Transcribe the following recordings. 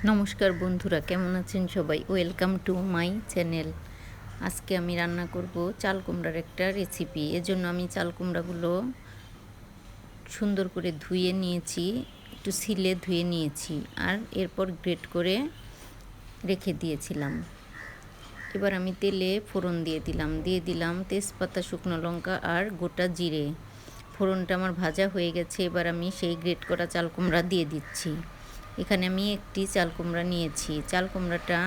নমস্কার বন্ধুরা, কেমন আছেন সবাই? Welcome to my channel. আজকে আমি রান্না করব চাল কুমড়ার একটা রেসিপি। এজন্য আমি চাল কুমড়াগুলো সুন্দর করে ধুয়ে নিয়েছি, একটু সিলে ধুয়ে নিয়েছি, আর এরপর গ্রেট করে রেখে দিয়েছিলাম। এবার আমি তেলে ফোড়ন দিয়ে দিলাম তেজপাতা, শুকনো লঙ্কা আর গোটা জিরে। ফোড়নটা আমার ভাজা হয়ে গেছে। এবার আমি সেই গ্রেট করা চাল কুমড়া দিয়ে দিচ্ছি। এখানে আমি একটি চাল কুমড়া নিয়েছি। চাল কুমড়াটা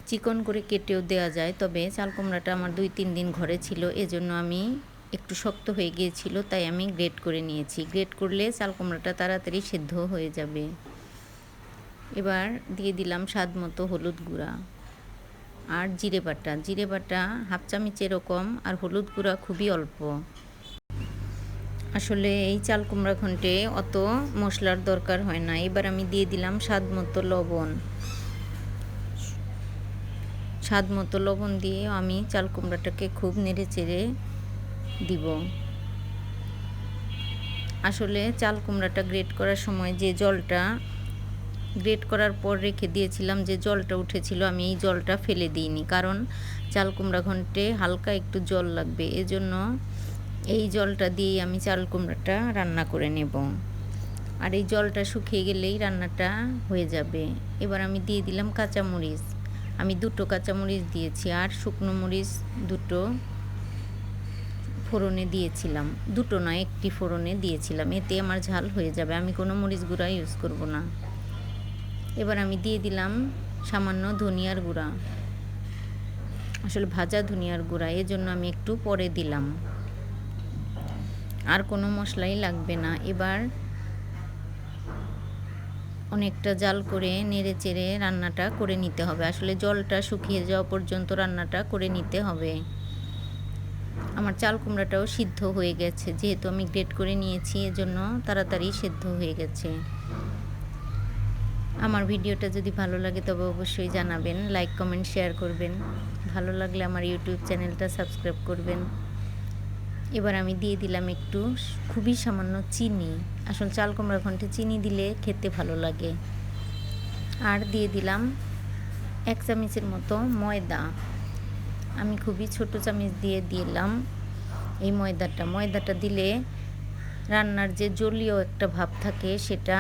চিকন করে কেটেও দেওয়া যায়, তবে চাল কুমড়াটা আমার 2-3 দিন ঘরে ছিল, এজন্য আমি একটু শক্ত হয়ে গিয়েছিল, তাই আমি গ্রেট করে নিয়েছি। গ্রেট করলে চাল কুমড়াটা তাড়াতাড়ি সেদ্ধ হয়ে যাবে। এবার দিয়ে দিলাম স্বাদ মতো হলুদ গুঁড়া আর জিরে বাটা হাফ চামচ এরকম, আর হলুদ গুঁড়া খুবই অল্প। আসলে এই চাল কুমড়া ঘন্টে অত মশলার দরকার হয় না। এবার আমি দিয়ে দিলাম স্বাদ মতো লবণ দিয়ে আমি চাল কুমড়াটাকে খুব নেড়ে চেড়ে দিব। আসলে চাল কুমড়াটা গ্রেট করার সময় যে জলটা, গ্রেট করার পর রেখে দিয়েছিলাম যে জলটা উঠেছিল, আমি এই জলটা ফেলে দিইনি, কারণ চাল কুমড়া ঘন্টে হালকা একটু জল লাগবে। এজন্য এই জলটা দিয়েই আমি চাল কুমড়াটা রান্না করে নেব, আর এই জলটা শুকিয়ে গেলেই রান্নাটা হয়ে যাবে। এবার আমি দিয়ে দিলাম কাঁচামরিচ। আমি 2টো কাঁচামরিচ দিয়েছি, আর শুকনো মরিচ 2টো ফোড়নে দিয়েছিলাম। 2টো নয়, একটি ফোড়নে দিয়েছিলাম, এতে আমার ঝাল হয়ে যাবে। আমি কোনো মরিচ গুঁড়া ইউজ করব না। এবার আমি দিয়ে দিলাম সামান্য ধনিয়ার গুঁড়া, আসলে ভাজা ধনিয়ার গুঁড়া, এজন্য আমি একটু পরে দিলাম। আর কোনো মশলাই লাগবে না। এবার অনেকটা জাল করে নেড়ে চেড়ে রান্নাটা করে নিতে হবে। আসলে জলটা শুকিয়ে যাওয়া পর্যন্ত রান্নাটা করে নিতে হবে। আমার চাল কুমড়াটাও সিদ্ধ হয়ে গেছে, যেহেতু আমি গ্রেট করে নিয়েছি, এজন্য তাড়াতাড়ি সিদ্ধ হয়ে গেছে। আমার ভিডিওটা যদি ভালো লাগে তবে অবশ্যই জানাবেন, লাইক কমেন্ট শেয়ার করবেন। ভালো লাগলে আমার ইউটিউব চ্যানেলটা সাবস্ক্রাইব করবেন। এবার আমি দিয়ে দিলাম একটু খুবই সামান্য চিনি। আসলে চাল কুমড়া ঘন্টে চিনি দিলে খেতে ভালো লাগে। আর দিয়ে দিলাম 1 চামচের মতো ময়দা। আমি খুবই ছোট চামচ দিয়ে দিলাম এই ময়দাটা দিলে রান্নার যে জলীয় একটা ভাব থাকে, সেটা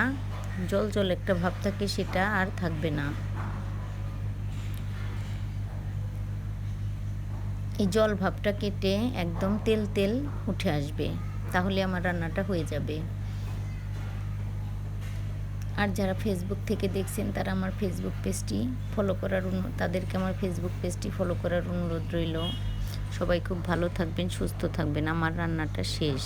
জল একটা ভাব থাকে, সেটা আর থাকবে না। এই জল ভাবটা কেটে একদম তেল উঠে আসবে, তাহলে আমার রান্নাটা হয়ে যাবে। আর যারা ফেসবুক থেকে দেখছেন তারা আমার ফেসবুক পেজটি ফলো করার অনুরোধ রইল। সবাই খুব ভালো থাকবেন, সুস্থ থাকবেন। আমার রান্নাটা শেষ।